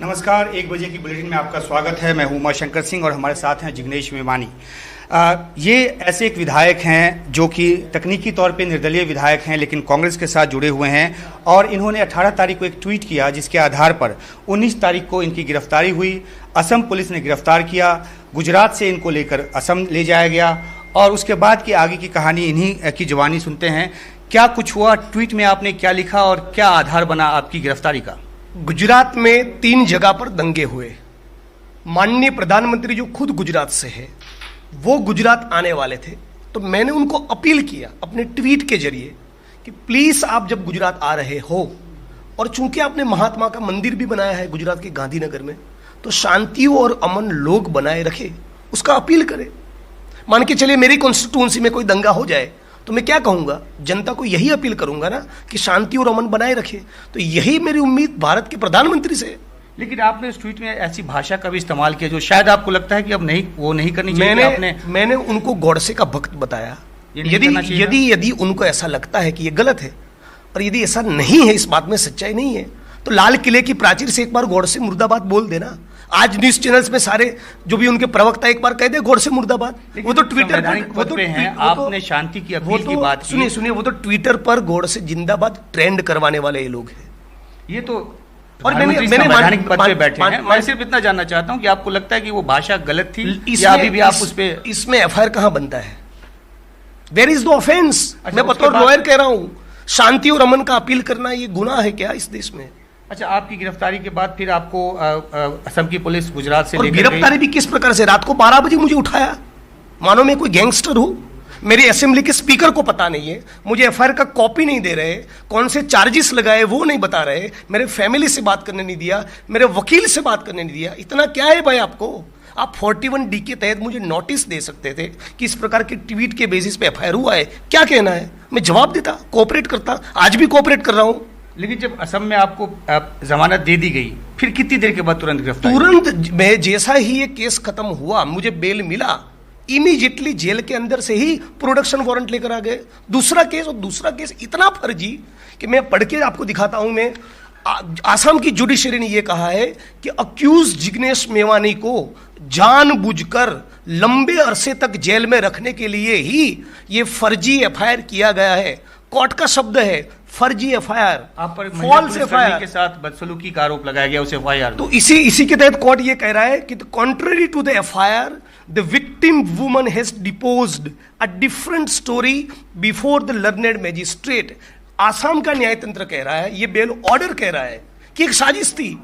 नमस्कार, 1 बजे की बुलेटिन में आपका स्वागत है। मैं हूं उमाशंकर सिंह और हमारे साथ हैं जिग्नेश मेवानी। ये ऐसे एक विधायक हैं जो कि तकनीकी तौर पे निर्दलीय विधायक हैं लेकिन कांग्रेस के साथ जुड़े हुए हैं और इन्होंने 18 तारीख को एक ट्वीट किया जिसके आधार पर 19 तारीख को इनकी गिरफ्तारी हुई। असम पुलिस ने गिरफ्तार किया, गुजरात से इनको लेकर असम ले जाया गया और उसके बाद की आगे की कहानी इन्हीं की जुबानी सुनते हैं। क्या कुछ हुआ, ट्वीट में आपने क्या लिखा और क्या आधार बना आपकी गिरफ्तारी का? गुजरात में 3 जगह पर दंगे हुए। माननीय प्रधानमंत्री जो खुद गुजरात से है वो गुजरात आने वाले थे, तो मैंने उनको अपील किया अपने ट्वीट के जरिए कि प्लीज आप जब गुजरात आ रहे हो और चूंकि आपने महात्मा का मंदिर भी बनाया है गुजरात के गांधीनगर में, तो शांति और अमन लोग बनाए रखे, उसका अपील करें। मान के चलिए मेरी कॉन्स्टिट्यूंसी में कोई दंगा हो जाए तो मैं क्या कहूंगा, जनता को यही अपील करूंगा ना कि शांति और अमन बनाए रखे। तो यही मेरी उम्मीद भारत के प्रधानमंत्री से। लेकिन आपने उस ट्वीट में ऐसी भाषा का भी इस्तेमाल किया जो शायद आपको लगता है कि अब नहीं, वो नहीं करनी चाहिए। मैंने उनको गॉडसे का भक्त बताया। यदि उनको ऐसा लगता है कि ये गलत है और यदि ऐसा नहीं है, इस बात में सच्चाई नहीं है, तो लाल किले की प्राचीर से एक बार गॉडसे मुर्दाबाद बोल देना। आज न्यूज चैनल्स में सारे जो भी उनके प्रवक्ता एक बार कह दे गॉडसे मुर्दाबाद। वो तो ट्विटर पर हैं, आपने शांति की अपील की बात की। सुनिए, वो तो ट्विटर पर गॉडसे जिंदाबाद ट्रेंड करवाने वाले ये लोग हैं। ये तो और मैंने पद पे बैठे हैं। मैं सिर्फ इतना जानना चाहता हूं कि आपको लगता है कि वो भाषा गलत थी या अभी भी आप उस पे? इसमें एफआईआर कहां बनता है? Where is the offence? मैं बतौर लॉयर कह रहा हूं, शांति और अमन का अपील करना ये गुनाह है क्या इस देश में? अच्छा, आपकी गिरफ्तारी के बाद फिर आपको असम की पुलिस गुजरात से लेकर गिरफ्तारी भी किस प्रकार से? रात को 12 बजे मुझे उठाया, मानो मैं कोई गैंगस्टर हूं। मेरी असेंबली के स्पीकर को पता नहीं है, मुझे एफआईआर का कॉपी नहीं दे रहे, कौन से चार्जेस लगाए वो नहीं बता रहे, मेरे फैमिली से बात करने नहीं दिया, मेरे वकील से बात करने नहीं दिया। इतना क्या है भाई आपको? आप 41D के तहत मुझे नोटिस दे सकते थे कि इस प्रकार के ट्वीट के बेसिस पे एफआईआर हुआ है। क्या कहना है? मैं जवाब देता, कोऑपरेट करता, आज भी कोऑपरेट कर रहा हूं। लेकिन जब असम में आपको जमानत दे दी गई, फिर कितनी देर के बाद तुरंत गिरफ्तार? तुरंत मैं जैसा ही ये केस खत्म हुआ, मुझे बेल मिला, इमीडिएटली जेल के अंदर से ही प्रोडक्शन वारंट लेकर आ गए। दूसरा केस इतना फर्जी कि मैं पढ़ के आपको दिखाता हूं। मैं आसाम की जुडिशरी ने यह कहा है कि अक्यूज जिग्नेश मेवानी को जानबूझकर लंबे अरसे तक जेल में रखने के लिए ही ये फर्जी एफआईआर किया गया है। कोर्ट का शब्द है फर्जी एफआईआर, आप पर फॉल्स एफआईआर के साथ बदसलूकी का आरोप लगाया गया उस एफआईआर। तो इसी के तहत कोर्ट ये कह रहा है कि contrary to the FIR the victim woman has deposed a different story before the learned magistrate. Assam का न्याय तंत्र कह रहा है, ये बेल ऑर्डर कह रहा है कि एक साजिश थी,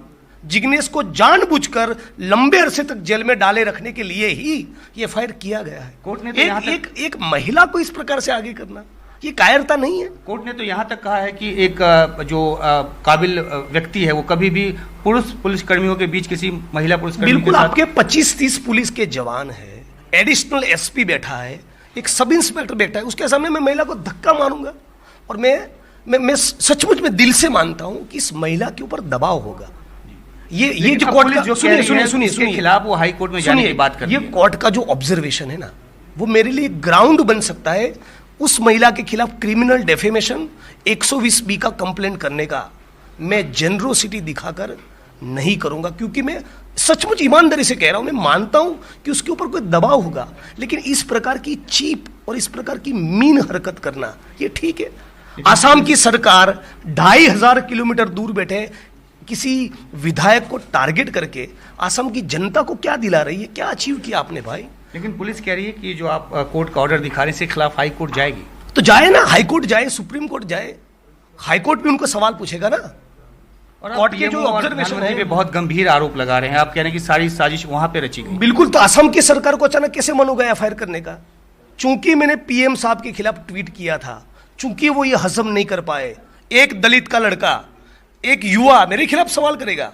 जिग्नेश को जानबूझकर लंबे अरसे तक जेल में डाले रखने के लिए ही ये एफआईआर किया गया है। कोर्ट ने तो एक महिला को इस प्रकार से आगे करना, ये कायरता नहीं है? कोर्ट ने तो यहां तक कहा है कि एक जो काबिल व्यक्ति है वो कभी भी पुरुष पुलिसकर्मियों के बीच किसी महिला पुलिसकर्मी बिल्कुल, आपके 25-30 पुलिस के जवान है, एडिशनल एसपी बैठा है, एक सब इंस्पेक्टर बैठा है, उसके सामने मैं महिला को धक्का मारूंगा? और मैं सचमुच में दिल से मानता हूं कि इस महिला के ऊपर दबाव होगा। ये जो कोर्ट का सुनिए खिलाफ वो हाई कोर्ट में जाने की बात कर, ये कोर्ट का जो ऑब्जर्वेशन है ना, वो मेरे लिए ग्राउंड बन सकता है उस महिला के खिलाफ क्रिमिनल डेफेमेशन 120B का कंप्लेंट करने का। मैं जेनरोसिटी दिखाकर नहीं करूंगा, क्योंकि मैं सचमुच ईमानदारी से कह रहा हूं, मैं मानता हूं कि उसके ऊपर कोई दबाव होगा, लेकिन इस प्रकार की चीप और इस प्रकार की मीन हरकत करना ये ठीक है? आसाम की सरकार 2500 किलोमीटर दूर बैठे किसी विधायक को टारगेट करके आसाम की जनता को क्या दिला रही है? क्या अचीव किया आपने भाई? लेकिन पुलिस कह रही है कि जो आप कोर्ट का ऑर्डर दिखा रहे हैं इसके खिलाफ हाई कोर्ट जाएगी। तो जाए ना, हाई कोर्ट जाए, सुप्रीम कोर्ट जाए, हाई कोर्ट भी उनको सवाल पूछेगा ना। और कोर्ट के जो ऑब्जर्वेशन है बहुत गंभीर आरोप लगा रहे हैं, आप कह रहे हैं कि सारी साजिश वहां पे रची गई। बिल्कुल, तो असम की सरकार को अचानक कैसे मन हो गया एफआईआर करने का? चूंकि मैंने पीएम साहब के खिलाफ ट्वीट किया था, चूंकि वो ये हजम नहीं कर पाए, एक दलित का लड़का, एक युवा मेरे खिलाफ सवाल करेगा,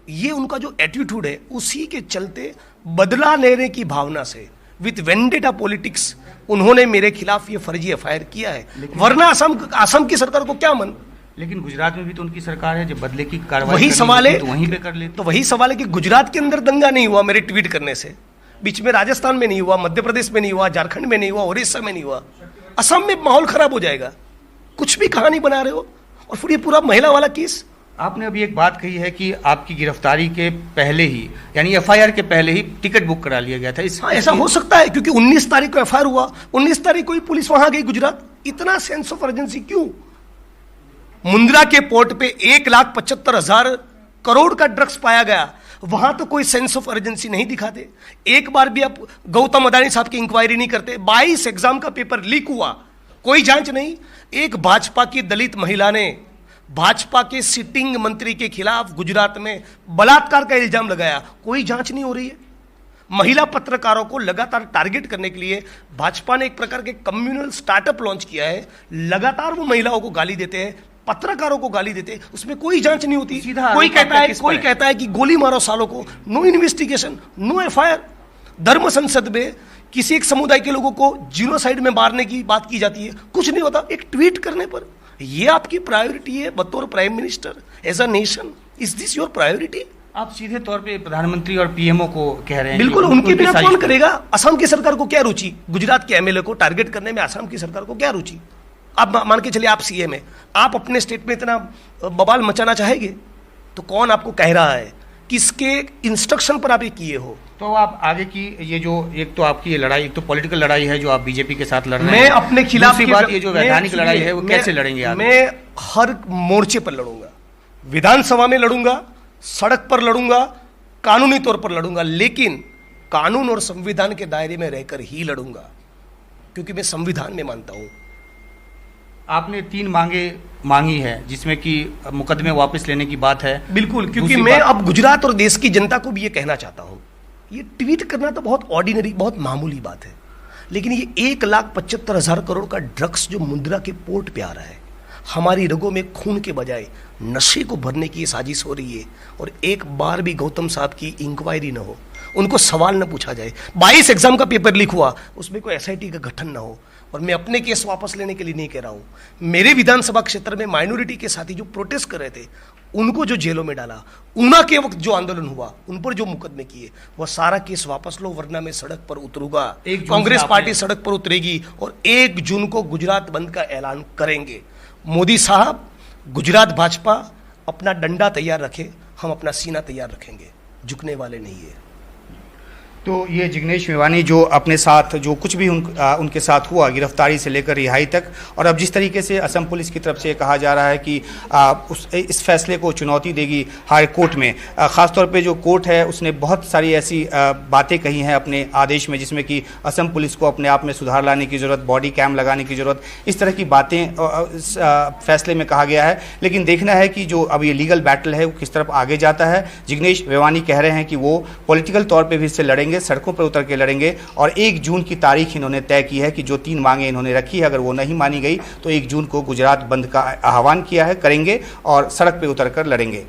ये उनका जो एटीट्यूड है, उसी के चलते बदला लेने की भावना से विथ वेंडेटा पॉलिटिक्स उन्होंने मेरे खिलाफ ये फर्जी एफआईआर किया है। वरना असम की सरकार को क्या मन? लेकिन गुजरात में भी तो उनकी सरकार है, जब बदले की कार्रवाई वही सवाल है, तो वहीं पे कर ले। तो वही सवाल है कि गुजरात के अंदर दंगा नहीं हुआ मेरे ट्वीट करने से, बीच में राजस्थान में नहीं हुआ, मध्य प्रदेश में नहीं हुआ, झारखंड में नहीं हुआ, उड़ीसा में नहीं हुआ, असम में माहौल खराब हो जाएगा। कुछ भी कहानी बना रहे हो। और फिर ये पूरा महिला वाला केस, आपने अभी एक बात कही है कि आपकी गिरफ्तारी के पहले ही, यानी एफआईआर के पहले ही टिकट बुक करा लिया गया था। हाँ, ऐसा हो सकता है, क्योंकि 19 तारीख को एफआईआर हुआ, 19 तारीख को ही पुलिस वहां गई गुजरात। इतना सेंस ऑफ अर्जेंसी क्यों? मुंद्रा के पोर्ट पे 1,75,000 करोड़ का ड्रग्स पाया गया, वहां तो कोई सेंस ऑफ अर्जेंसी नहीं दिखाते। एक बार भी आप गौतम अडानी साहब की इंक्वायरी नहीं करते। 22 एग्जाम का पेपर लीक हुआ, कोई जांच नहीं। एक भाजपा की दलित महिला ने भाजपा के सिटिंग मंत्री के खिलाफ गुजरात में बलात्कार का इल्जाम लगाया, कोई जांच नहीं हो रही है। महिला पत्रकारों को लगातार टारगेट करने के लिए भाजपा ने एक प्रकार के कम्युनल स्टार्टअप लॉन्च किया है। लगातार वो महिलाओं को गाली देते हैं, पत्रकारों को गाली देते हैं, उसमें कोई जांच नहीं होती। कोई कहता है कि गोली मारो सालों को, नो इन्वेस्टिगेशन, नो एफआईआर। धर्म संसद में किसी एक समुदाय के लोगों को जीनोसाइड में मारने की बात की जाती है, कुछ नहीं होता एक ट्वीट करने पर। ये आपकी प्रायोरिटी है बतौर prime minister as a nation? Is this your priority? आप सीधे तौर पे प्रधानमंत्री और पीएमओ को कह रहे हैं। बिल्कुल, उनके बिना कौन करेगा? असम की सरकार को क्या रुचि गुजरात के एमएलए को टारगेट करने में? असम की सरकार को क्या रुचि? आप मान के चलिए आप सीएम है, आप अपने स्टेट में इतना बवाल मचाना चाहेंगे तो कौन आपको कह रहा है? किसके इंस्ट्रक्शन पर आप ये किए हो? तो आप आगे की ये जो एक तो आपकी ये लड़ाई, एक तो पॉलिटिकल लड़ाई है जो आप बीजेपी के साथ लड़ रहे हैं, मैं अपने खिलाफ की बात ये जो वैधानिक लड़ाई है वो कैसे लड़ेंगे आप? मैं हर मोर्चे पर लड़ूंगा, विधानसभा में लड़ूंगा, सड़क पर लड़ूंगा, कानूनी तौर पर लड़ूंगा, लेकिन कानून और संविधान के दायरे में रहकर ही लड़ूंगा, क्योंकि मैं संविधान में मानता हूं। आपने 3 मांगे मांगी है जिसमें कि मुकदमे वापस लेने की बात है। बिल्कुल, क्योंकि मैं अब गुजरात और देश की जनता को भी ये कहना चाहता हूं, ये ट्वीट करना तो बहुत ऑर्डिनरी, बहुत मामूली बात है, लेकिन ये 1,75,000 करोड़ का ड्रग्स जो मुंद्रा के पोर्ट पे आ रहा है, हमारी रगों में खून के बजाय नशे को भरने की साजिश हो रही है। और एक बार भी गौतम साहब की इंक्वायरी न हो, उनको सवाल न पूछा जाए। 22 एग्जाम का पेपर लीक हुआ, उसमें कोई एसआईटी का गठन ना हो। और मैं अपने केस वापस लेने के लिए नहीं कह रहा हूं। मेरे विधानसभा क्षेत्र में माइनॉरिटी के साथी जो प्रोटेस्ट कर रहे थे, उनको जो जेलों में डाला, ऊना के वक्त जो आंदोलन हुआ, उन पर जो मुकदमे किए, वह सारा केस वापस लो, वरना मैं सड़क पर उतरूंगा। कांग्रेस पार्टी सड़क पर उतरेगी और 1 जून को गुजरात बंद का ऐलान करेंगे। मोदी साहब, गुजरात भाजपा अपना डंडा तैयार रखे, हम अपना सीना तैयार रखेंगे, झुकने वाले नहीं है। तो ये जिग्नेश मेवानी जो अपने साथ जो कुछ भी उनके साथ हुआ, गिरफ्तारी से लेकर रिहाई तक, और अब जिस तरीके से असम पुलिस की तरफ से कहा जा रहा है कि इस फैसले को चुनौती देगी हाई कोर्ट में, ख़ासतौर पे जो कोर्ट है उसने बहुत सारी ऐसी बातें कही हैं अपने आदेश में, जिसमें कि असम पुलिस को अपने आप में सुधार लाने की ज़रूरत, बॉडी कैम लगाने की ज़रूरत, इस तरह की बातें इस फैसले में कहा गया है। लेकिन देखना है कि जो अब ये लीगल बैटल है वो किस तरफ आगे जाता है। जिग्नेश मेवानी कह रहे हैं कि वो पॉलिटिकल तौर पर भी इससे लड़ेंगे, सड़कों पर उतर के लड़ेंगे, और 1 जून की तारीख इन्होंने तय की है कि जो 3 मांगे इन्होंने रखी है, अगर वो नहीं मानी गई तो 1 जून को गुजरात बंद का आह्वान किया है, करेंगे और सड़क पे उतर कर लड़ेंगे।